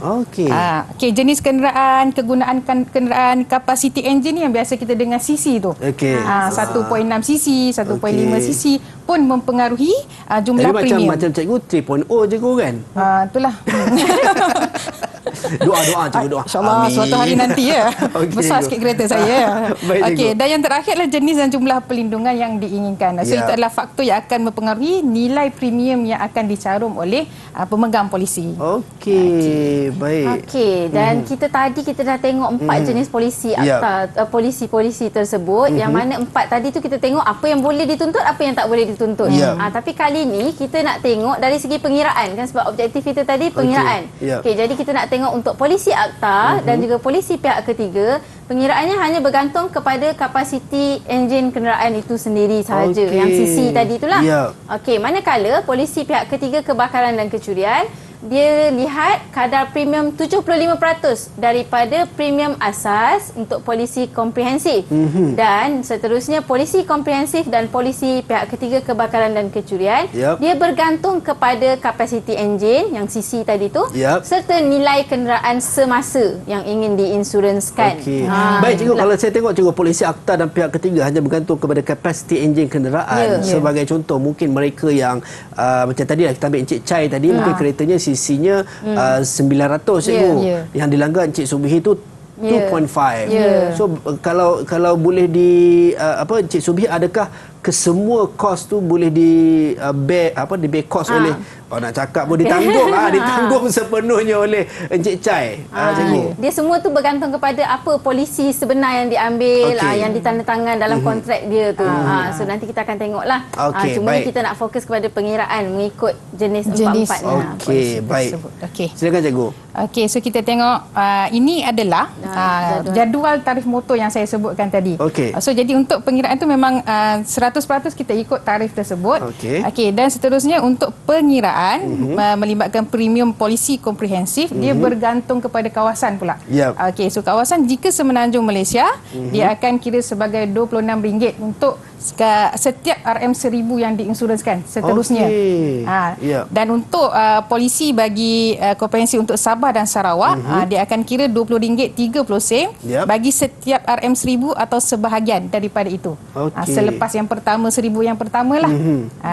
Jenis kenderaan, kegunaan kenderaan, kapasiti enjin yang biasa kita dengar CC tu. 1.6 cc, 1.5 cc pun mempengaruhi jumlah premium. Macam cikgu 3.0 cikgu kan? Itulah. Doa cikgu, doa. InsyaAllah suatu hari nanti ya. Okey, Besar cikgu. sikit kereta saya. Baik, cikgu. Okey, dan yang terakhir adalah jenis dan jumlah perlindungan yang diinginkan. So Ya. itu adalah faktor yang akan mempengaruhi nilai premium yang akan dicarum oleh pemegang polisi. Okey, baik. Okey, dan kita dah tengok 4 jenis polisi akta polisi-polisi tersebut, yang mana 4 tadi tu kita tengok apa yang boleh dituntut, apa yang tak boleh dituntut. Tapi kali ni kita nak tengok dari segi pengiraan kan, sebab objektif kita tadi pengiraan. Okey, jadi kita nak tengok untuk polisi akta dan juga polisi pihak ketiga, pengiraannya hanya bergantung kepada kapasiti enjin kenderaan itu sendiri sahaja, yang CC tadi itulah. Okey, manakala polisi pihak ketiga kebakaran dan kecurian, dia lihat kadar premium 75% daripada premium asas untuk polisi komprehensif. Dan seterusnya polisi komprehensif dan polisi pihak ketiga kebakaran dan kecurian, dia bergantung kepada kapasiti enjin yang CC tadi tu, serta nilai kenderaan semasa yang ingin diinsurenskan. Baik cikgu, kalau saya tengok cikgu, polisi akta dan pihak ketiga hanya bergantung kepada kapasiti enjin kenderaan. Sebagai contoh, mungkin mereka yang macam tadi kita ambil Encik Chai tadi, mungkin keretanya CC-nya 900 cikgu. Yang dilanggar Encik Subihi tu 2.5. So kalau boleh Encik Subihi, adakah kesemua kos tu boleh di bear cost oleh nak cakap pun ditanggung ditanggung sepenuhnya oleh Encik Chai, cikgu. Dia semua tu bergantung kepada apa polisi sebenar yang diambil, yang ditandatangan dalam kontrak dia tu. So nanti kita akan tengoklah. Cuma kita nak fokus kepada pengiraan mengikut jenis 4-4 ni. Okey, baik. Silakan cikgu. Okey, so kita tengok ini adalah jadual tarif motor yang saya sebutkan tadi. So jadi untuk pengiraan tu memang 100% kita ikut tarif tersebut. Okey, dan seterusnya untuk pengiraan melibatkan premium polisi komprehensif, dia bergantung kepada kawasan pula. Okey, so kawasan jika Semenanjung Malaysia, dia akan kira sebagai RM26 untuk setiap RM1000 yang diinsurenskan seterusnya. Dan untuk polisi bagi komprehensif untuk Sabah dan Sarawak, dia akan kira RM20.30 bagi setiap RM1000 atau sebahagian daripada itu. Selepas yang pertama, 1000 yang pertama lah.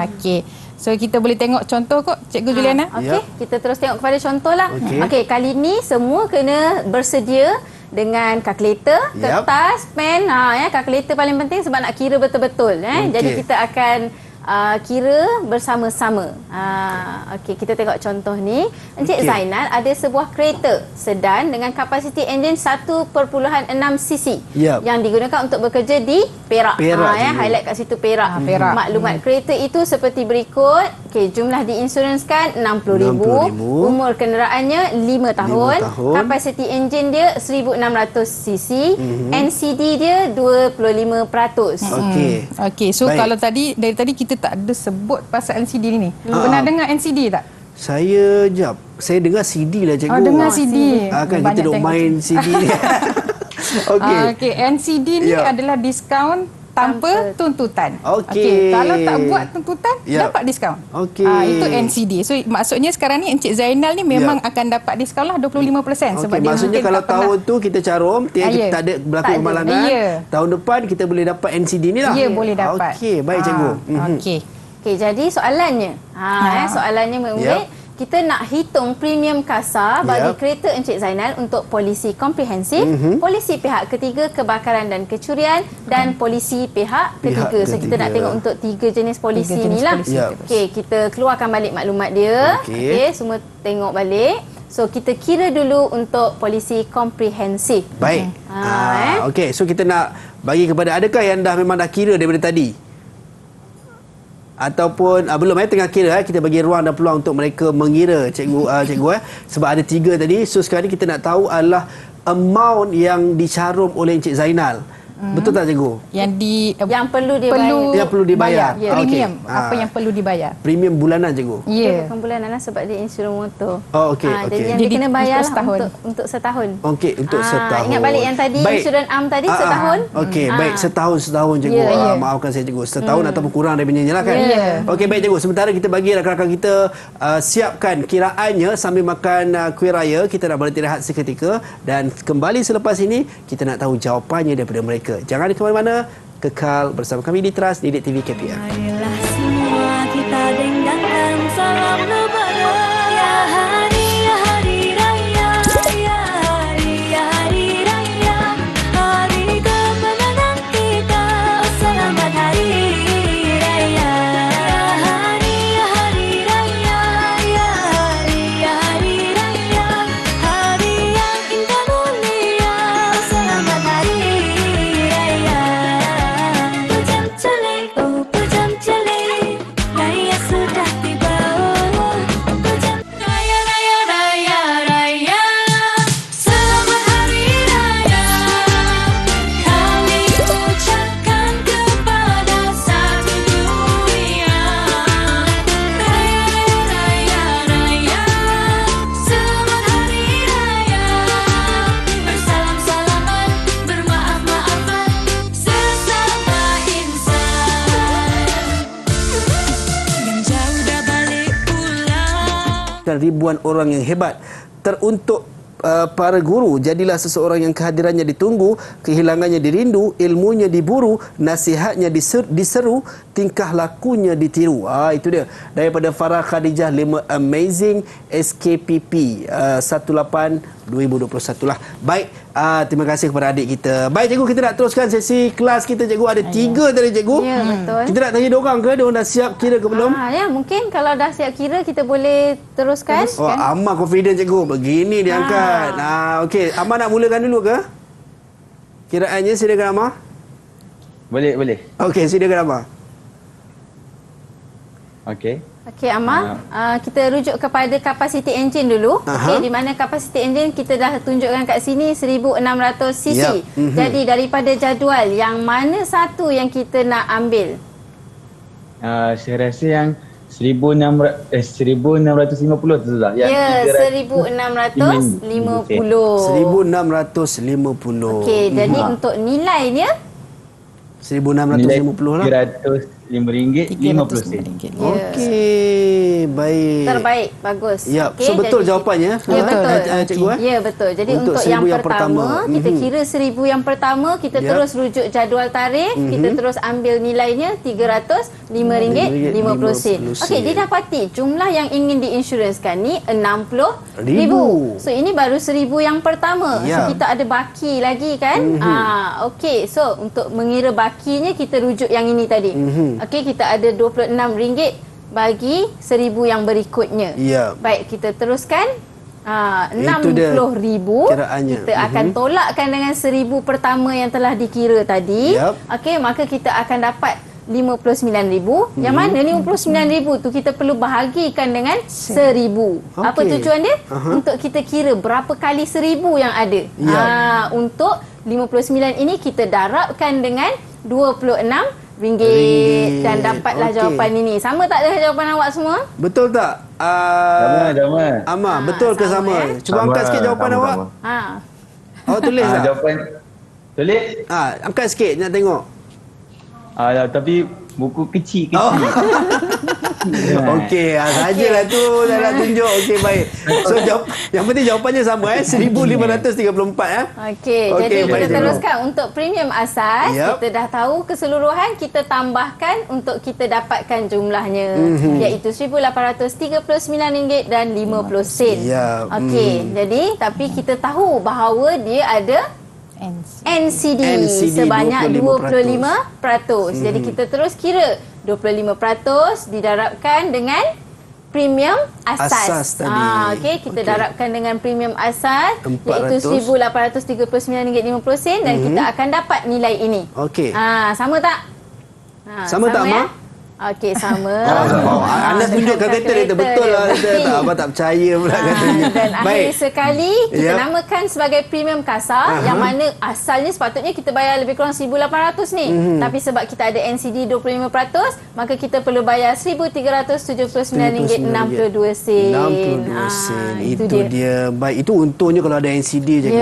Okey. So kita boleh tengok contoh kok Cikgu Juliana. Okey, kita terus tengok kepada contohlah. Okey, kali ni semua kena bersedia dengan kalkulator, kertas, pen. Kalkulator paling penting sebab nak kira betul-betul. Jadi kita akan kira bersama-sama. Okey, kita tengok contoh ni. Encik Zainal ada sebuah kereta sedan dengan kapasiti enjin 1.6 cc yang digunakan untuk bekerja di Perak. Highlight kat situ Perak. Maklumat kereta itu seperti berikut. Okey, jumlah diinsurenskan RM60,000. Umur kenderaannya 5 tahun. Kapasiti enjin dia 1.600 cc. NCD dia 25%. Okey, so kalau dari tadi kita tak ada sebut pasal NCD ni. Pernah dengar NCD tak? Saya dengar CD lah cikgu. Dengar CD. Kan kita duk main CD ni. Okey, NCD ni adalah diskaun tanpa tuntutan. Kalau tak buat tuntutan, dapat diskaun. Itu NCD. So maksudnya sekarang ni Encik Zainal ni memang akan dapat diskaun lah 25%. Sebab dia maksudnya kalau tahun tu kita carum, kita tak ada berlaku kemalangan, tahun depan kita boleh dapat NCD ni lah. Ya, boleh dapat. Okey, baik cikgu. Okey, jadi soalannya. Soalannya murid, kita nak hitung premium kasar bagi kereta Encik Zainal untuk polisi komprehensif, polisi pihak ketiga kebakaran dan kecurian dan polisi pihak ketiga. So kita nak tengok untuk 3 jenis polisi ni lah. Okey, kita keluarkan balik maklumat dia. Okey, semua tengok balik. So kita kira dulu untuk polisi komprehensif. Baik. Okey, so kita nak bagi kepada, adakah yang memang dah kira daripada tadi? Ataupun belum tengah kira, kita bagi ruang dan peluang untuk mereka mengira cikgu sebab ada 3 tadi. So sekarang ni kita nak tahu adalah amount yang dicarum oleh Encik Zainal. Betul tak cikgu? Yang perlu dibayar. Premium. Apa yang perlu dibayar? Premium bulanan cikgu? Ya. Bukan bulanan lah sebab dia insurans motor. Jadi yang dia kena bayar untuk setahun. Okey, untuk setahun. Ingat balik yang tadi insurans am tadi setahun. Okey, baik, setahun cikgu. Maafkan saya cikgu. Setahun ataupun kurang daripada lah kan? Okey, baik cikgu. Sementara kita bagi rakan-rakan kita siapkan kiraannya sambil makan kuih raya, kita nak berhenti rehat seketika dan kembali selepas ini kita nak tahu jawapannya daripada mereka. Jangan ke mana-mana, kekal bersama kami di Trust Didik TV KPM. Marilah semua kita dendangkan salam lebaran. Ya hari raya. mengajarkan ribuan orang yang hebat. Teruntuk para guru, jadilah seseorang yang kehadirannya ditunggu, kehilangannya dirindu, ilmunya diburu, nasihatnya diseru, tingkah lakunya ditiru. Itu dia daripada Farah Khadijah 5 Amazing SKPP 18 2021 lah. Baik, terima kasih kepada adik kita. Baik cikgu, kita nak teruskan sesi kelas kita cikgu. Ada 3 tadi cikgu. Ya, betul. Kita nak tanya diorang ke? Diorang dah siap kira ke belum? Ya, mungkin kalau dah siap kira kita boleh teruskan. Oh, Amar confident cikgu. Begini dia angkat. Okey, Amar nak mulakan dulu ke? Kiraannya silakan Amar. Boleh. Okey, silakan Amar. Okey. Okey Amar, kita rujuk kepada capacity engine dulu. Okey, di mana capacity engine kita dah tunjukkan kat sini 1600 cc. Yep. Jadi daripada jadual yang mana satu yang kita nak ambil? Saya rasa yang 1650 tu lah. Ya, 1650. 1650. Okey, jadi untuk nilainya 1650 lah. RM305.50. Okey, baik. Terbaik, bagus. Ya, okay, so betul jawapannya. Ya, betul. Cikgu, Ya, betul. Jadi untuk untuk yang pertama, kita kira 1000 yang pertama, kita terus rujuk jadual tarikh, kita terus ambil nilainya RM305.50. Okey, didapati jumlah yang ingin diinsurансkan ni 60,000. So ini baru 1000 yang pertama. So kita ada baki lagi kan? Okey, so untuk mengira bakinya kita rujuk yang ini tadi. Okey, kita ada RM26 bagi 1000 yang berikutnya. Baik, kita teruskan. 60,000 kita akan tolakkan dengan 1000 pertama yang telah dikira tadi. Okey, maka kita akan dapat 59,000. Yang mana 59,000 tu kita perlu bahagikan dengan 1000. Apa tujuan dia? Untuk kita kira berapa kali 1000 yang ada. Untuk 59 ini kita darabkan dengan RM26 dan dapatlah jawapan ini. Sama tak dengan jawapan awak semua? Betul tak? Sama. Amar, betul ke sama? Cuba angkat sikit jawapan awak. Awak tulis tak? Jawapan tulis? Angkat sikit nak tengok. Tapi buku kecil. Okey, sajalah tu dah nak tunjuk. Okey, baik. So yang penting jawapannya sama 1534 Okey, jadi kita teruskan untuk premium asas. Kita dah tahu keseluruhan, kita tambahkan untuk kita dapatkan jumlahnya, iaitu RM1,839.50. Okey, jadi tapi kita tahu bahawa dia ada NCD sebanyak 25%. Jadi kita terus kira 25% didarabkan dengan premium asas. Okey, kita darabkan dengan premium asas iaitu RM1,839.50 dan kita akan dapat nilai ini. Okey. Sama tak? Sama tak, Mak? Okey, sama. Anda tunjukkan kata dia betul lah. Abang tak percaya pula katanya. Dan akhir sekali kita namakan sebagai premium kasar, yang mana asalnya sepatutnya kita bayar lebih kurang 1,800 ni. Tapi sebab kita ada NCD 25%, maka kita perlu bayar RM1,379.62. 62 sen. Itu dia. Baik, itu untungnya kalau ada NCD je.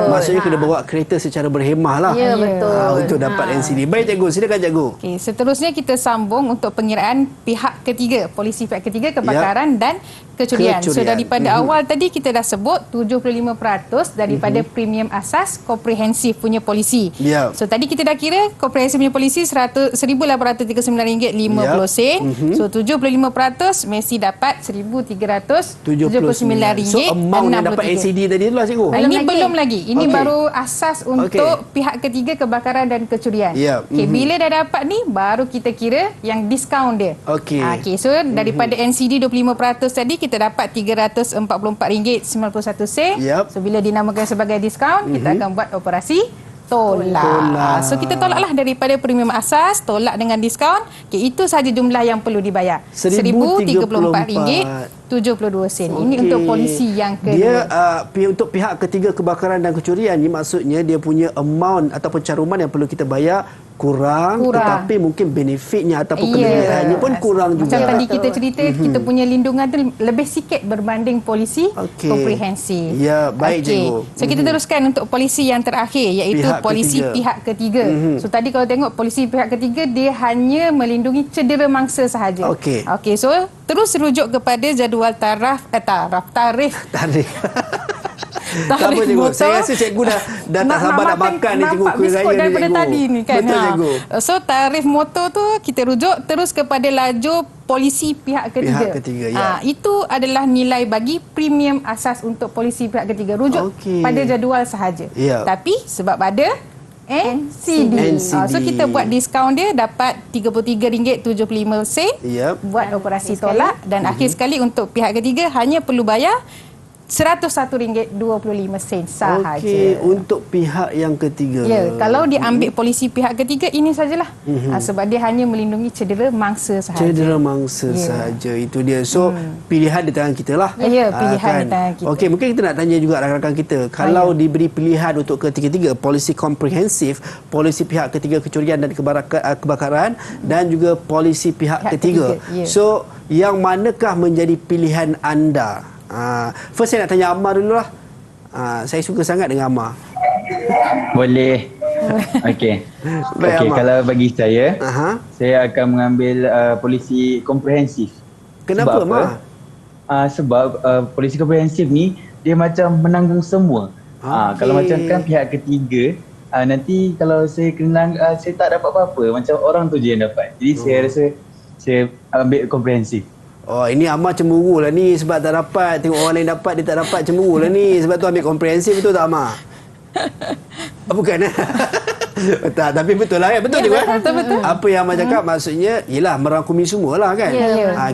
Maksudnya kena bawa kereta secara berhemah lah. Ya, betul. Untuk dapat NCD. Baik cikgu, silakan cikgu. Okey, seterusnya kita sambung untuk pengiraan pihak ketiga, polisi pihak ketiga, kebakaran dan kecurian. So daripada awal tadi kita dah sebut 75% daripada premium asas komprehensif punya polisi. So tadi kita dah kira komprehensif punya polisi RM1,839.50. So 75% mesti dapat RM1,379.60. So amount yang dapat NCD tadi tu lah cikgu. Ini belum lagi. Ini baru asas untuk pihak ketiga kebakaran dan kecurian. Okey, bila dah dapat ni baru kita kira yang diskaun dia. Okey, so daripada NCD 25% tadi kita dapat RM344.91. So bila dinamakan sebagai diskaun, kita akan buat operasi tolak. So kita tolaklah daripada premium asas, tolak dengan diskaun. Okey, itu sahaja jumlah yang perlu dibayar. RM1,034.72. Ini untuk polisi yang kedua. Dia untuk pihak ketiga kebakaran dan kecurian ni, maksudnya dia punya amount ataupun caruman yang perlu kita bayar kurang, tetapi mungkin benefitnya ataupun kelebihannya pun kurang juga. Macam tadi kita cerita, kita punya lindungan tu lebih sikit berbanding polisi komprehensif. Ya, baik cikgu. So kita teruskan untuk polisi yang terakhir, iaitu polisi pihak ketiga. So tadi kalau tengok polisi pihak ketiga, dia hanya melindungi cedera mangsa sahaja. Okey, so terus rujuk kepada jadual tarif. Tak apa cikgu, saya rasa cikgu dah tak sabar nak makan ni cikgu, kuih raya ni daripada cikgu. tadi ni kan. Betul cikgu. So tarif motor tu kita rujuk terus kepada lajur polisi pihak ketiga. Itu adalah nilai bagi premium asas untuk polisi pihak ketiga. Rujuk pada jadual sahaja. Tapi sebab ada NCD. So kita buat diskaun dia dapat RM33.75 buat operasi tolak, dan akhir sekali untuk pihak ketiga hanya perlu bayar RM101.25 sahaja. Okey, untuk pihak yang ketiga. Ya, kalau diambil polisi pihak ketiga, ini sajalah. Sebab dia hanya melindungi cedera mangsa sahaja. Cedera mangsa sahaja, itu dia. So, pilihan di tangan kita lah. Ya, pilihan di tangan kita. Okey, mungkin kita nak tanya juga rakan-rakan kita. Kalau diberi pilihan untuk ketiga-tiga, polisi komprehensif, polisi pihak ketiga kecurian dan kebakaran, dan juga polisi pihak ketiga. So, yang manakah menjadi pilihan anda? First saya nak tanya Ammar dululah. Saya suka sangat dengan Ammar. Boleh. Okey. Okey, kalau bagi saya akan mengambil polisi komprehensif. Kenapa, Ammar? Sebab polisi komprehensif ni dia macam menanggung semua. Kalau macam kan pihak ketiga, nanti kalau saya kena saya tak dapat apa-apa, macam orang tu je yang dapat. Jadi saya rasa saya ambil komprehensif. Oh, ini Ammar cemburu lah ni sebab tak dapat. Tengok orang lain dapat, dia tak dapat, cemburu lah ni. Sebab tu ambil komprehensif, betul tak Ammar? Bukan tak, tapi betul lah kan? Betul juga. Betul. Apa yang Ammar cakap maksudnya ialah merangkumi semua lah kan?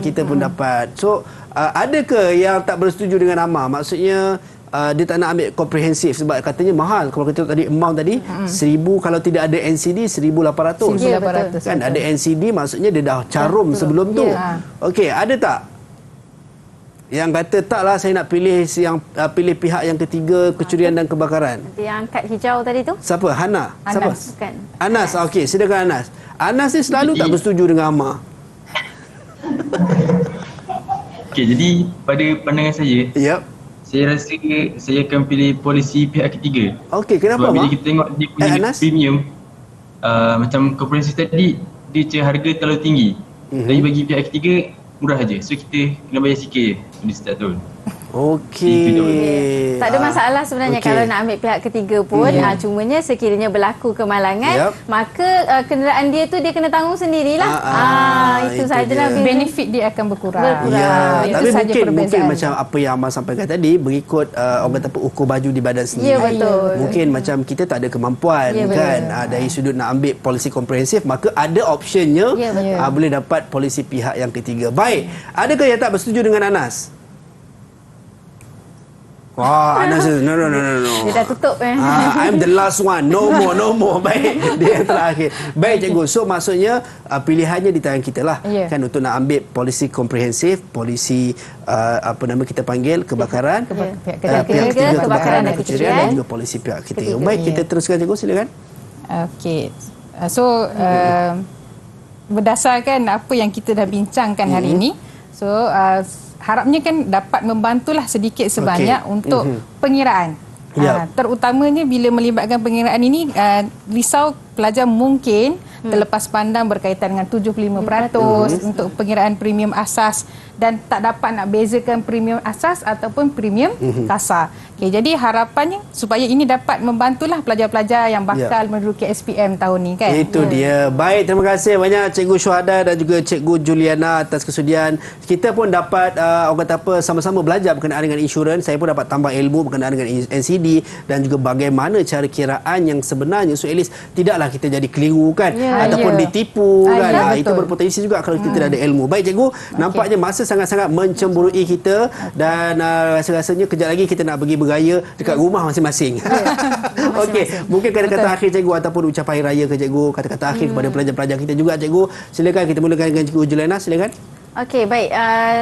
Kita pun dapat. So, ada ke yang tak bersetuju dengan Ammar? Maksudnya dia tak nak ambil komprehensif sebab katanya mahal. Kalau kita tadi amount tadi 1,000, kalau tidak ada NCD 1,800. Kan ada NCD maksudnya dia dah carum sebelum tu. Okey, ada tak yang kata taklah saya nak pilih pilih pihak yang ketiga kecurian dan kebakaran? Yang kad hijau tadi tu? Siapa? Hana? Siapa? Bukan. Anas. Okey, silakan Anas. Anas ni selalu tak bersetuju dengan Ammar. Okey, jadi pada pandangan saya, saya rasa saya akan pilih polisi pihak ketiga. Okey, kenapa, Sebab bila Mak? kita tengok dia punya premium, macam komprehensif tadi, dia harga terlalu tinggi. Tapi bagi pihak ketiga, murah aja. So kita kena bayar sikit je di setiap tahun. Okey. Tak ada masalah sebenarnya kalau nak ambil pihak ketiga pun. Cumanya sekiranya berlaku kemalangan, maka kenderaan dia tu dia kena tanggung sendirilah. Itu sajalah. Benefit dia akan berkurang. Tapi mungkin macam apa yang Ammar sampaikan tadi, berikut orang kata apa, ukur baju di badan sendiri. Betul. Mungkin macam kita tak ada kemampuan kan, dari sudut nak ambil polisi komprehensif, maka ada optionnya boleh dapat polisi pihak yang ketiga. Baik, adakah yang tak bersetuju dengan Anas? Wah, Anas, no. Dia dah tutup I'm the last one. No more. Baik, dia yang terakhir. Baik cikgu, so maksudnya pilihannya di tangan kita lah. Kan, untuk nak ambil polisi komprehensif, polisi apa nama kita panggil, kebakaran, pihak ketiga kebakaran dan kecurian, dan juga polisi pihak ketiga. Baik, kita teruskan cikgu, silakan. Okey. So berdasarkan apa yang kita dah bincangkan hari ini, so harapnya kan dapat membantulah sedikit sebanyak untuk pengiraan. Terutamanya bila melibatkan pengiraan ini, risau pelajar mungkin terlepas pandang berkaitan dengan 75% untuk pengiraan premium asas dan tak dapat nak bezakan premium asas ataupun premium kasar. Okay, jadi harapannya supaya ini dapat membantulah pelajar-pelajar yang bakal menduduki SPM tahun ni kan. Itu dia. Baik, terima kasih banyak Cikgu Syuhada dan juga Cikgu Juliana atas kesudian. Kita pun dapat orang kata apa, sama-sama belajar berkenaan dengan insurans. Saya pun dapat tambah ilmu berkenaan dengan NCD dan juga bagaimana cara kiraan yang sebenarnya, so at least tidaklah kita jadi keliru kan, ataupun ditipu kan. Itu berpotensi juga kalau kita tidak ada ilmu. Baik cikgu, nampaknya masa sangat-sangat mencemburui kita dan rasa-rasanya kejap lagi kita nak pergi beraya dekat rumah masing-masing. Okey, mungkin kata-kata akhir cikgu ataupun ucapan hari raya ke cikgu, kata-kata akhir kepada pelajar-pelajar kita juga cikgu. Silakan, kita mulakan dengan Cikgu Juliana, silakan. Okey, baik.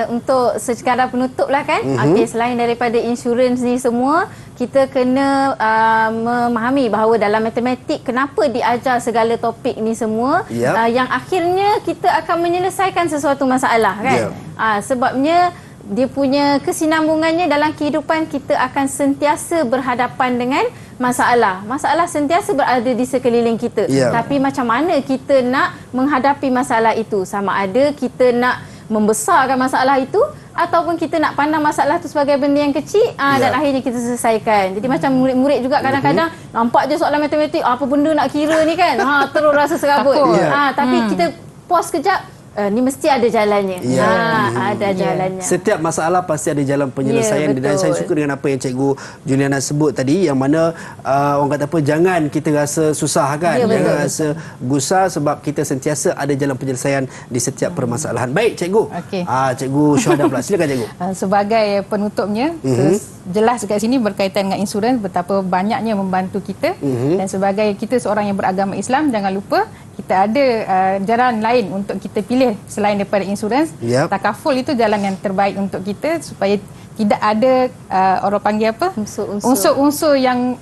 Untuk sekadar penutup lah kan. Okey, selain daripada insurans ni semua, kita kena memahami bahawa dalam matematik kenapa diajar segala topik ni semua, yang akhirnya kita akan menyelesaikan sesuatu masalah kan. Sebabnya dia punya kesinambungannya dalam kehidupan, kita akan sentiasa berhadapan dengan masalah. Masalah sentiasa berada di sekeliling kita. Tapi macam mana kita nak menghadapi masalah itu? Sama ada kita nak membesarkan masalah itu ataupun kita nak pandang masalah itu sebagai benda yang kecil dan akhirnya kita selesaikan. Jadi macam murid-murid juga kadang-kadang nampak je soalan matematik, apa benda nak kira ni kan, terus rasa serabut. Tapi kita pause kejap, ni mesti ada jalannya. Ada jalannya. Setiap masalah pasti ada jalan penyelesaian. Dan saya suka dengan apa yang Cikgu Juliana sebut tadi, yang mana orang kata apa, jangan kita rasa susah kan, jangan rasa gusar, sebab kita sentiasa ada jalan penyelesaian di setiap permasalahan. Baik Cikgu. Cikgu Syuhada pula, silakan Cikgu. Sebagai penutupnya, jelas dekat sini berkaitan dengan insurans, betapa banyaknya membantu kita. Dan sebagai kita seorang yang beragama Islam, jangan lupa kita ada jalan lain untuk kita pilih selain daripada insurans. Takaful itu jalan yang terbaik untuk kita supaya tidak ada orang panggil apa, unsur-unsur yang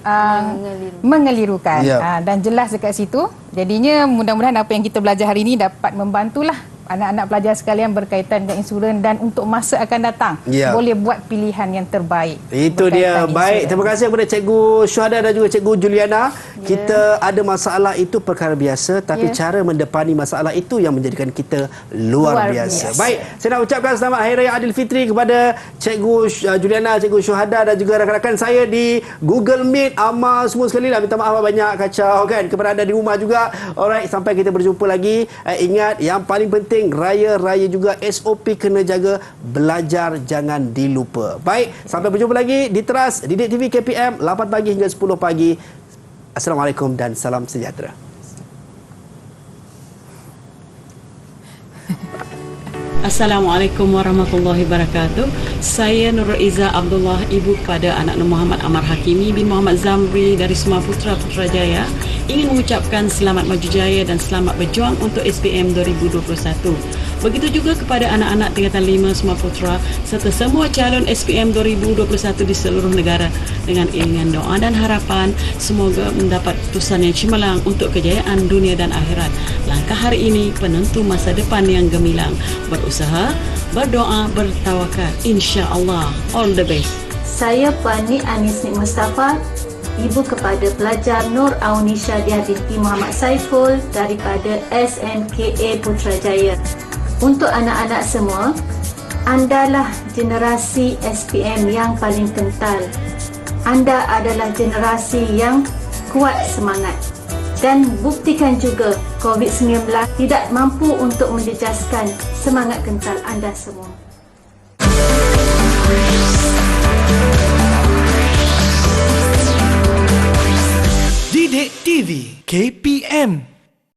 mengelirukan. Dan jelas dekat situ. Jadinya mudah-mudahan apa yang kita belajar hari ini dapat membantulah anak-anak pelajar sekalian berkaitan dengan insurans, dan untuk masa akan datang boleh buat pilihan yang terbaik. Itu dia. Baik, terima kasih kepada Cikgu Syuhada dan juga Cikgu Juliana. Kita ada masalah itu perkara biasa, tapi cara mendepani masalah itu yang menjadikan kita luar biasa. Baik, saya nak ucapkan selamat Hari Raya Aidilfitri kepada Cikgu Juliana, Cikgu Syuhada dan juga rakan-rakan saya di Google Meet, Amal, semua sekali lah. Minta maaf banyak kacau kan, kepada anda di rumah juga. Alright, sampai kita berjumpa lagi. Ingat, yang paling penting raya-raya juga SOP kena jaga, belajar jangan dilupa. Baik, sampai berjumpa lagi di Teras Didik TV KPM 8 pagi hingga 10 pagi. Assalamualaikum dan salam sejahtera. Assalamualaikum warahmatullahi wabarakatuh. Saya Nurul Izzah Abdullah, ibu kepada anak Nur Muhammad Amar Hakimi bin Muhammad Zamri dari Semua Putra Putrajaya, ingin mengucapkan selamat maju jaya dan selamat berjuang untuk SPM 2021. Begitu juga kepada anak-anak tingkatan 5 Semua Putra serta semua calon SPM 2021 di seluruh negara, dengan iringan doa dan harapan semoga mendapat putusan yang cemerlang untuk kejayaan dunia dan akhirat. Langkah hari ini penentu masa depan yang gemilang. Berusaha, berdoa, bertawakal, insya-Allah. All the best. Saya Puan Nik Anisnik Mustafa, ibu kepada pelajar Nur Aunisha Dia binti Muhammad Saiful daripada SMKA Putrajaya. Untuk anak-anak semua, andalah generasi SPM yang paling kental. Anda adalah generasi yang kuat semangat. Dan buktikan juga COVID-19 tidak mampu untuk menjejaskan semangat kental anda semua. Didik TV KPM